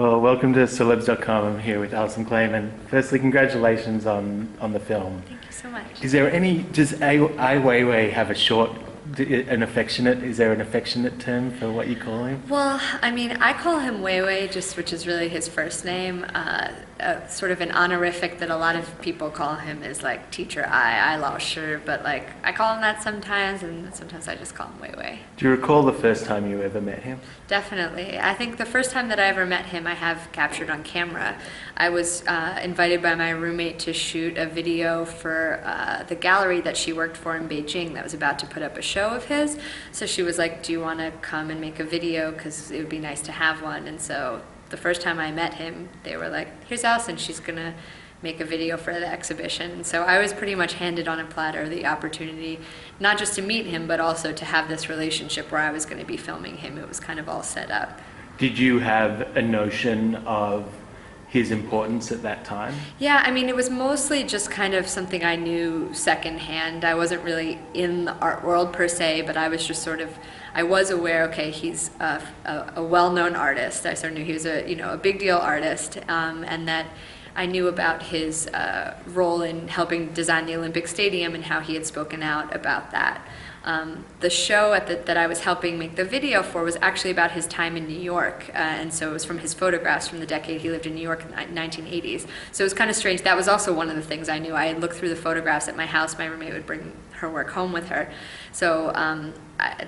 Well, welcome to celebs.com. I'm here with Alison Klayman. Firstly, congratulations on the film. Thank you so much. Is there any, does Ai Weiwei have is there an affectionate term for what you call him? Well, I mean, I call him Wei Wei, which is really his first name. Sort of an honorific that a lot of people call him is like Teacher Ai Lao Shi, but like I call him that sometimes, and sometimes I just call him Wei Wei. Do you recall the first time you ever met him? Definitely. I think the first time that I ever met him, I have captured on camera. I was invited by my roommate to shoot a video for the gallery that she worked for in Beijing that was about to put up a show of his. So she was like, do you want to come and make a video? Because it would be nice to have one. And so the first time I met him, they were like, here's Alison, she's going to make a video for the exhibition. And so I was pretty much handed on a platter the opportunity, not just to meet him, but also to have this relationship where I was going to be filming him. It was kind of all set up. Did you have a notion of his importance at that time? Yeah, I mean, it was mostly just kind of something I knew secondhand. I wasn't really in the art world per se, but I was just sort of, I was aware, okay, he's a well-known artist. I sort of knew he was a big deal artist, and that I knew about his role in helping design the Olympic Stadium and how he had spoken out about that. The show that I was helping make the video for was actually about his time in New York, and so it was from his photographs from the decade he lived in New York in the 1980s. So it was kind of strange. That was also one of the things I knew. I had looked through the photographs at my house. My roommate would bring her work home with her. So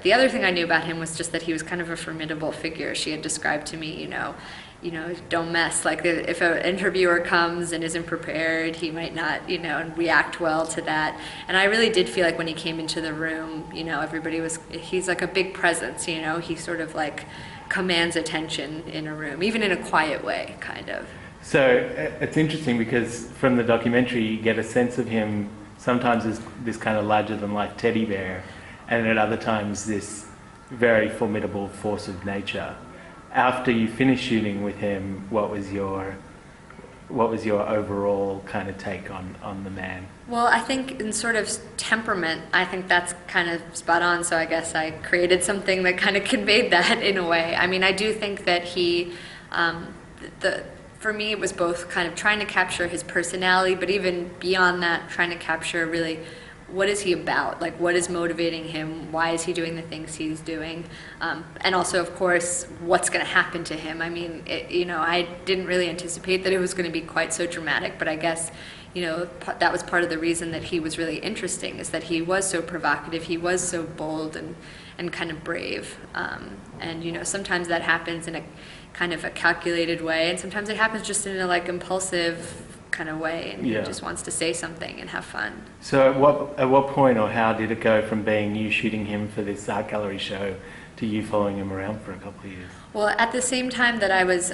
the other thing I knew about him was just that he was kind of a formidable figure. She had described to me, don't mess. Like if an interviewer comes and isn't prepared, he might not, react well to that. And I really did feel like when he came into the room, he's like a big presence, he sort of like commands attention in a room, even in a quiet way, kind of. So it's interesting because from the documentary you get a sense of him sometimes as this kind of larger-than-life teddy bear, and at other times this very formidable force of nature. After you finished shooting with him, what was your overall kind of take on the man? Well, I think in sort of temperament, I think that's kind of spot on, so I guess I created something that kind of conveyed that in a way. I mean, I do think that he, for me, it was both kind of trying to capture his personality, but even beyond that, trying to capture really what is he about? Like, what is motivating him? Why is he doing the things he's doing? And also, of course, what's going to happen to him? I mean, I didn't really anticipate that it was going to be quite so dramatic, but I guess, that was part of the reason that he was really interesting, is that he was so provocative, he was so bold and kind of brave. And, sometimes that happens in a kind of a calculated way, and sometimes it happens just in a like impulsive kind of way, and he just wants to say something and have fun. So at what point or how did it go from being you shooting him for this art gallery show to you following him around for a couple of years? Well, at the same time that I was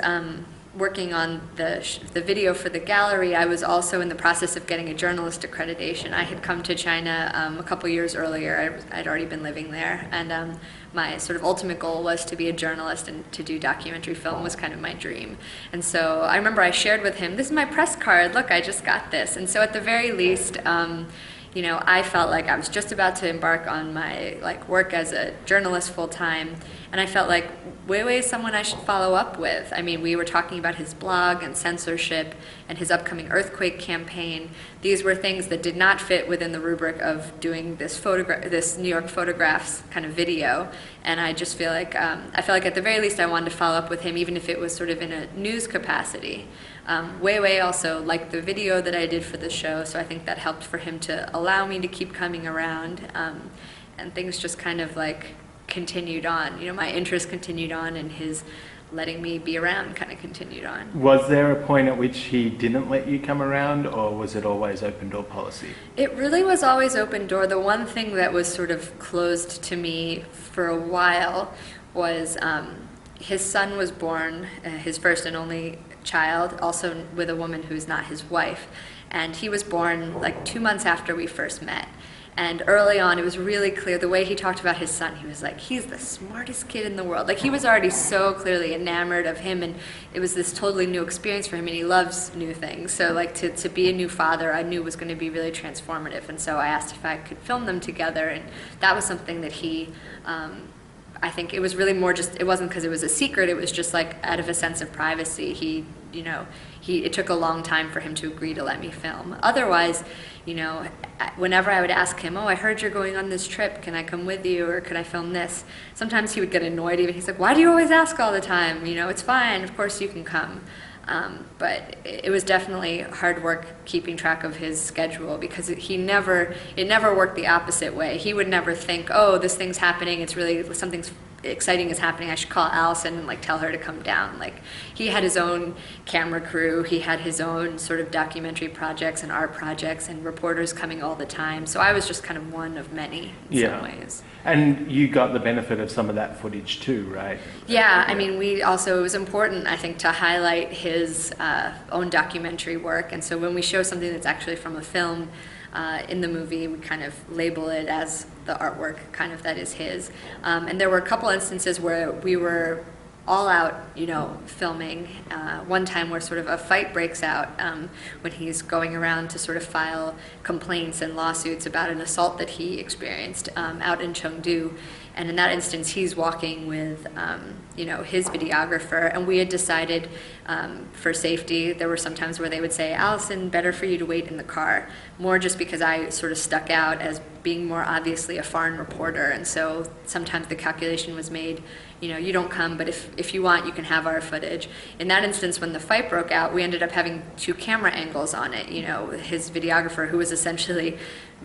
working on the video for the gallery, I was also in the process of getting a journalist accreditation. I had come to China a couple years earlier. I'd already been living there, and my sort of ultimate goal was to be a journalist, and to do documentary film was kind of my dream. And so I remember I shared with him, this is my press card, look, I just got this. And so at the very least, I felt like I was just about to embark on my work as a journalist full-time, and I felt like Wei Wei is someone I should follow up with. I mean, we were talking about his blog and censorship and his upcoming earthquake campaign. These were things that did not fit within the rubric of doing this New York Photographs kind of video, and I just feel like I felt like at the very least I wanted to follow up with him, even if it was sort of in a news capacity. Wei Wei also liked the video that I did for the show, so I think that helped for him to allow me to keep coming around, and things just kind of continued on. My interest continued on, and his letting me be around kind of continued on. Was there a point at which he didn't let you come around, or was it always open door policy? It really was always open door. The one thing that was sort of closed to me for a while was his son was born, his first and only child, also with a woman who's not his wife, and he was born 2 months after we first met. And early on, it was really clear, the way he talked about his son, he was like, he's the smartest kid in the world. He was already so clearly enamored of him, and it was this totally new experience for him, and he loves new things. So to be a new father, I knew was going to be really transformative. And so I asked if I could film them together, and that was something that he I think it was really more just, it wasn't because it was a secret, it was just like out of a sense of privacy. It took a long time for him to agree to let me film. Otherwise, whenever I would ask him, oh, I heard you're going on this trip, can I come with you, or could I film this? Sometimes he would get annoyed even. He's like, why do you always ask all the time? It's fine, of course you can come. But it was definitely hard work keeping track of his schedule, because it never worked the opposite way. He would never think, oh, this thing's happening, it's really, something's exciting is happening, I should call Alison and like tell her to come down. Like, he had his own camera crew, he had his own sort of documentary projects and art projects and reporters coming all the time. So I was just kind of one of many in some ways. And you got the benefit of some of that footage too, right? Yeah, I mean, it was important, I think, to highlight his own documentary work. And so when we show something that's actually from a film in the movie, we kind of label it as the artwork kind of that is his. And there were a couple instances where we were all out, filming. One time where sort of a fight breaks out when he's going around to sort of file complaints and lawsuits about an assault that he experienced out in Chengdu. And in that instance, he's walking with, his videographer, and we had decided for safety, there were some times where they would say, Alison, better for you to wait in the car, more just because I sort of stuck out as being more obviously a foreign reporter. And so sometimes the calculation was made, you don't come, but if you want, you can have our footage. In that instance, when the fight broke out, we ended up having 2 camera angles on it. His videographer, who was essentially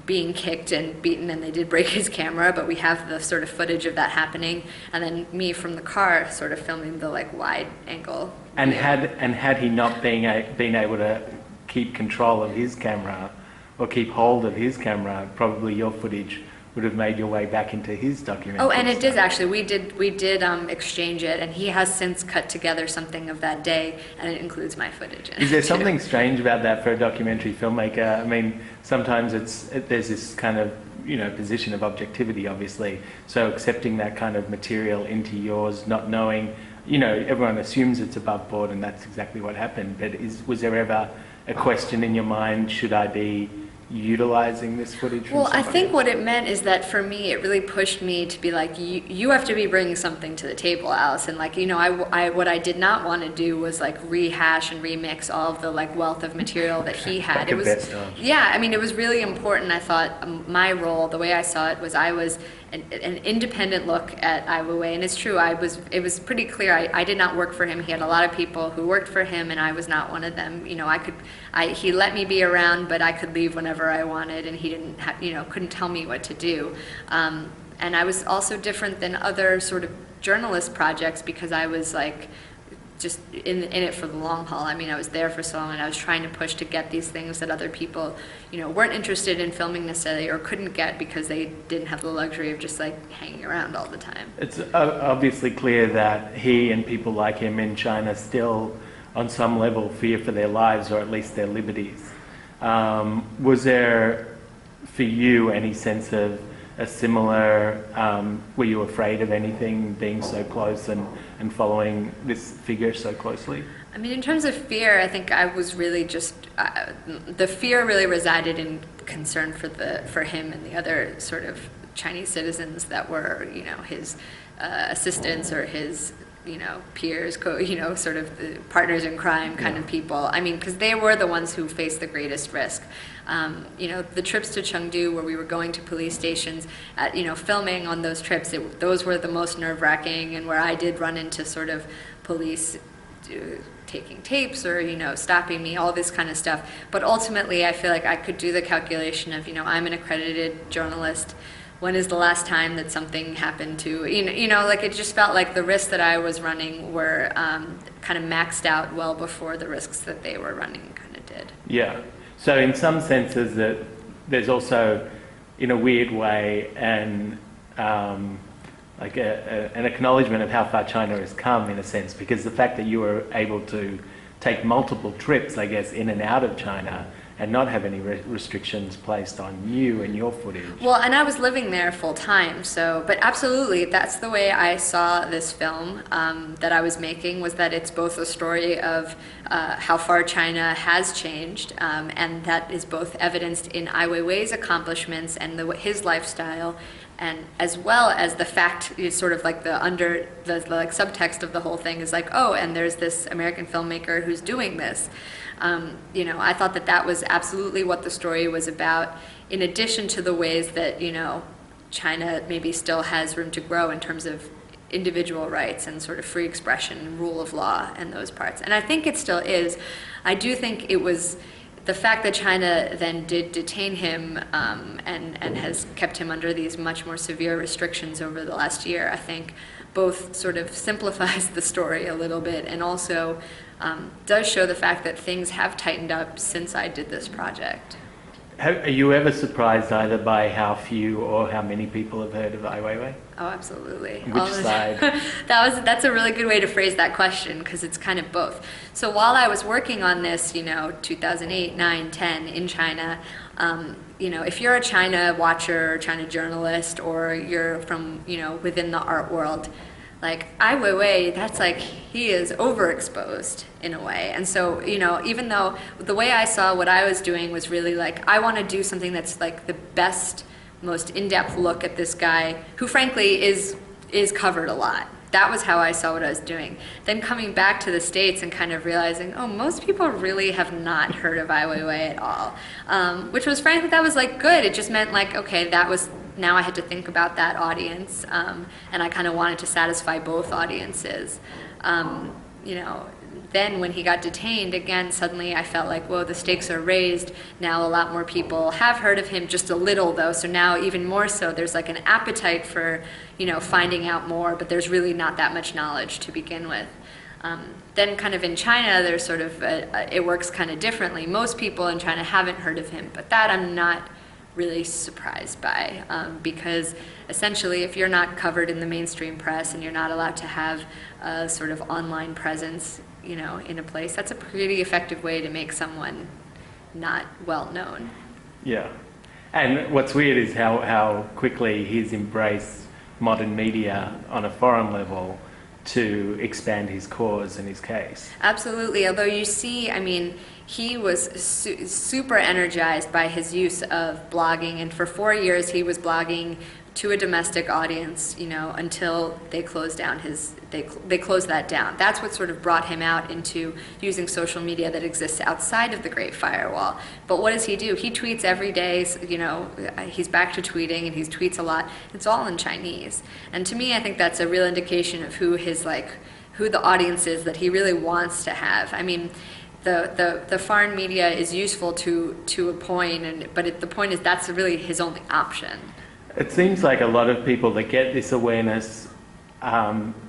being kicked and beaten, and they did break his camera, but we have the sort of footage of that happening, and then me from the car sort of filming the like wide angle. And had he not been able to keep control of his camera or keep hold of his camera, probably your footage would have made your way back into his documentary. Oh, and it did actually. We did exchange it, and he has since cut together something of that day, and it includes my footage in it. Is there something strange about that for a documentary filmmaker? I mean, sometimes there's this kind of position of objectivity, obviously. So accepting that kind of material into yours, not knowing, everyone assumes it's above board, and that's exactly what happened. But was there ever a question in your mind? Should I be utilizing this footage from Well, I think else? what it meant is that for me, it really pushed me to be like, you have to be bringing something to the table, Alison. Like, what I did not want to do was like rehash and remix all of the like wealth of material that he had. It was, it was really important. I thought my role, the way I saw it, was I was an independent look at Wei Wei, and it's true. It was pretty clear. I did not work for him. He had a lot of people who worked for him, and I was not one of them. He let me be around, but I could leave whenever I wanted, and he didn't couldn't tell me what to do. And I was also different than other sort of journalist projects because I was like just in it for the long haul. I mean, I was there for so long, and I was trying to push to get these things that other people, weren't interested in filming necessarily or couldn't get because they didn't have the luxury of just like hanging around all the time. It's obviously clear that he and people like him in China still, on some level, fear for their lives or at least their liberties. Was there, for you, any sense of a similar, were you afraid of anything being so close and following this figure so closely? I mean, in terms of fear, I think I was really just, the fear really resided in concern for him and the other sort of Chinese citizens that were, his assistants or his, peers, sort of the partners in crime kind of people. I mean, because they were the ones who faced the greatest risk. The trips to Chengdu where we were going to police stations, filming on those trips, those were the most nerve-wracking, and where I did run into sort of police taking tapes or, stopping me, all this kind of stuff. But ultimately, I feel like I could do the calculation of, I'm an accredited journalist. When is the last time that something happened to, like it just felt like the risks that I was running were kind of maxed out well before the risks that they were running kind of did. Yeah. So in some senses that there's also, in a weird way, an acknowledgement of how far China has come, in a sense, because the fact that you were able to take multiple trips, I guess, in and out of China and not have any restrictions placed on you and your footage. Well, and I was living there full time, but absolutely, that's the way I saw this film that I was making, was that it's both a story of how far China has changed, and that is both evidenced in Ai Weiwei's accomplishments and his lifestyle, and as well as the fact is sort of like the like subtext of the whole thing is like, oh, and there's this American filmmaker who's doing this. I thought that was absolutely what the story was about, in addition to the ways that, China maybe still has room to grow in terms of individual rights and sort of free expression and rule of law and those parts. And I think it still is. I do think it was the fact that China then did detain him and has kept him under these much more severe restrictions over the last year, I think both sort of simplifies the story a little bit and also does show the fact that things have tightened up since I did this project. Are you ever surprised either by how few or how many people have heard of Wei Wei? Oh, absolutely. Which side? That's a really good way to phrase that question, because it's kind of both. So while I was working on this, 2008, 9, 10 in China, if you're a China watcher or China journalist, or you're from, within the art world, like Ai Weiwei, that's like, he is overexposed in a way. And so, even though the way I saw what I was doing was really like, I want to do something that's like the best, most in-depth look at this guy, who frankly is covered a lot. That was how I saw what I was doing. Then coming back to the States and kind of realizing, oh, most people really have not heard of Ai Weiwei at all. Which was frankly, that was like good. It just meant like, okay, now I had to think about that audience, and I kind of wanted to satisfy both audiences. Then when he got detained, again, suddenly I felt like, whoa, the stakes are raised. Now a lot more people have heard of him, just a little though, so now even more so, there's like an appetite for, finding out more, but there's really not that much knowledge to begin with. Then kind of in China, there's sort of, it works kind of differently. Most people in China haven't heard of him, but that I'm not really surprised by, because essentially if you're not covered in the mainstream press and you're not allowed to have a sort of online presence, in a place, that's a pretty effective way to make someone not well known. Yeah. And what's weird is how quickly he's embraced modern media on a foreign level to expand his cause and his case. Absolutely. Although you see, he was super energized by his use of blogging, and for 4 years he was blogging to a domestic audience, until they closed down they closed that down. That's what sort of brought him out into using social media that exists outside of the Great Firewall. But what does he do? He tweets every day, he's back to tweeting, and he tweets a lot. It's all in Chinese. And to me, I think that's a real indication of who the audience is that he really wants to have. The foreign media is useful to a point, but the point is that's really his only option. It seems like a lot of people that get this awareness,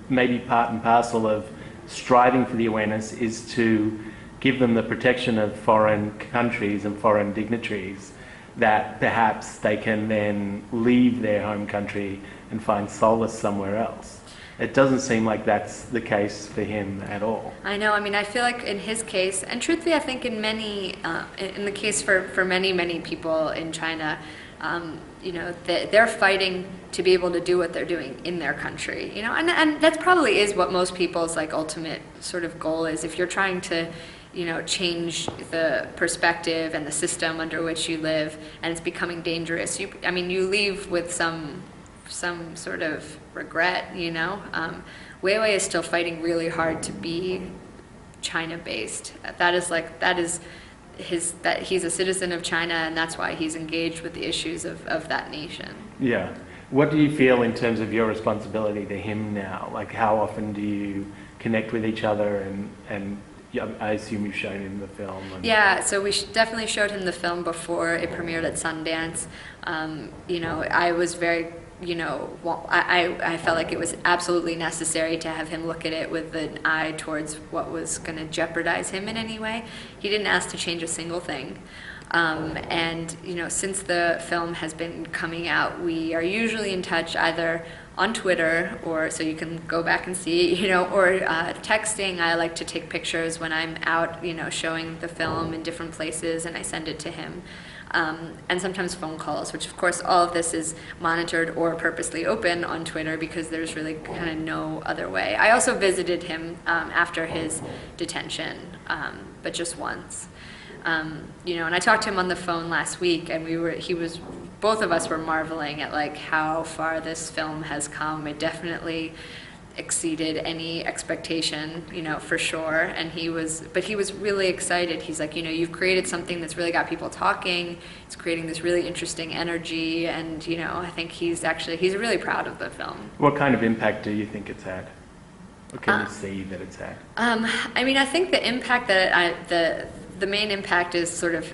maybe part and parcel of striving for the awareness, is to give them the protection of foreign countries and foreign dignitaries, that perhaps they can then leave their home country and find solace somewhere else. It doesn't seem like that's the case for him at all. I know. I feel like in his case, and truthfully, I think in the case for many people in China, they're fighting to be able to do what they're doing in their country, and that probably is what most people's like ultimate sort of goal is. If you're trying to, change the perspective and the system under which you live, and it's becoming dangerous, you leave with some sort of regret, Wei Wei is still fighting really hard to be China-based. He's a citizen of China, and that's why he's engaged with the issues of that nation. Yeah. What do you feel in terms of your responsibility to him now? Like, how often do you connect with each other, and I assume you've shown him the film? Yeah, so we definitely showed him the film before it premiered at Sundance. I was very, I felt like it was absolutely necessary to have him look at it with an eye towards what was going to jeopardize him in any way. He didn't ask to change a single thing. Since the film has been coming out, we are usually in touch either on Twitter, or so you can go back and see, or texting. I like to take pictures when I'm out, showing the film in different places, and I send it to him. And sometimes phone calls, which of course all of this is monitored or purposely open on Twitter because there's really kind of no other way. I also visited him after his detention, but just once. And I talked to him on the phone last week, and he was both of us were marveling at like how far this film has come. It definitely exceeded any expectation, for sure. And he was really excited. He's like, you've created something that's really got people talking. It's creating this really interesting energy. And, I think he's really proud of the film. What kind of impact do you think it's had? What can you see that it's had? I think the impact the main impact is sort of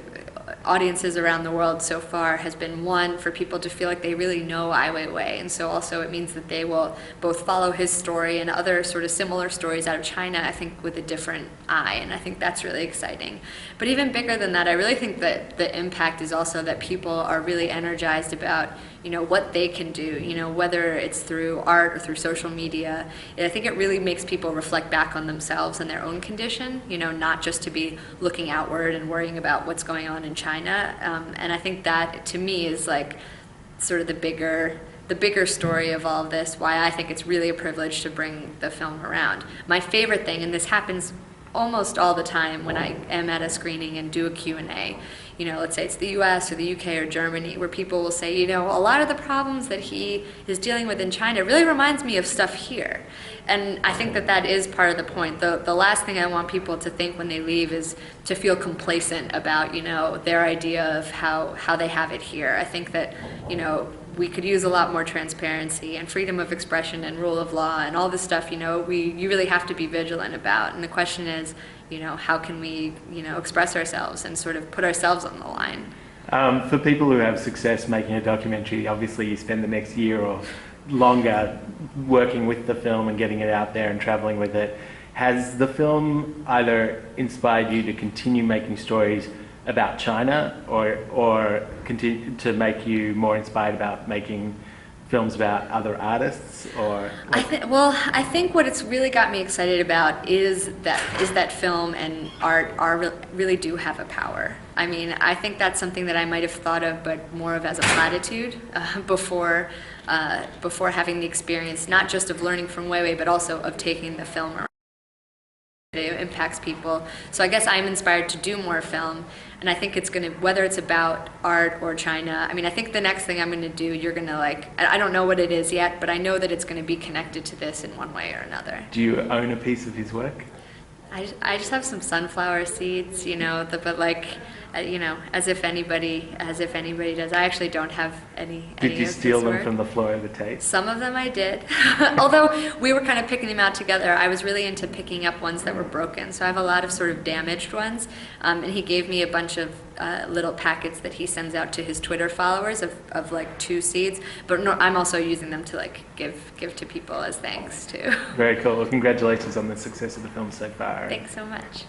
audiences around the world so far has been, one, for people to feel like they really know Ai Weiwei, and so also it means that they will both follow his story and other sort of similar stories out of China, I think, with a different eye, and I think that's really exciting. But even bigger than that, I really think that the impact is also that people are really energized about what they can do, whether it's through art or through social media. I think it really makes people reflect back on themselves and their own condition, not just to be looking outward and worrying about what's going on in China. And I think that, to me, is like sort of the bigger story of all of this, why I think it's really a privilege to bring the film around. My favorite thing, and this happens almost all the time when I am at a screening and do a Q&A, let's say it's the US or the UK or Germany, where people will say, a lot of the problems that he is dealing with in China really reminds me of stuff here. And I think that is part of the point. The last thing I want people to think when they leave is to feel complacent about, their idea of how they have it here. I think that, we could use a lot more transparency and freedom of expression and rule of law and all this stuff, you really have to be vigilant about. And the question is, how can we, express ourselves and sort of put ourselves on the line? For people who have success making a documentary, obviously you spend the next year or longer working with the film and getting it out there and traveling with it. Has the film either inspired you to continue making stories about China or continue to make you more inspired about making films about other artists? Or I think what it's really got me excited about is that film and art really do have a power. I think that's something that I might have thought of, but more of as a platitude before having the experience, not just of learning from Wei Wei, but also of taking the film around. It impacts people. So I guess I'm inspired to do more film, and I think it's going to, whether it's about art or China, I think the next thing I'm going to do, you're going to I don't know what it is yet, but I know that it's going to be connected to this in one way or another. Do you own a piece of his work? I just have some sunflower seeds, as if anybody does. I actually don't have any. Did you steal them from the floor of the tape? Some of them I did. Although we were kind of picking them out together. I was really into picking up ones that were broken. So I have a lot of sort of damaged ones. And he gave me a bunch of little packets that he sends out to his Twitter followers of like 2 seeds. But no, I'm also using them to give to people as thanks too. Very cool. Well, congratulations on the success of the film so far. Thanks so much.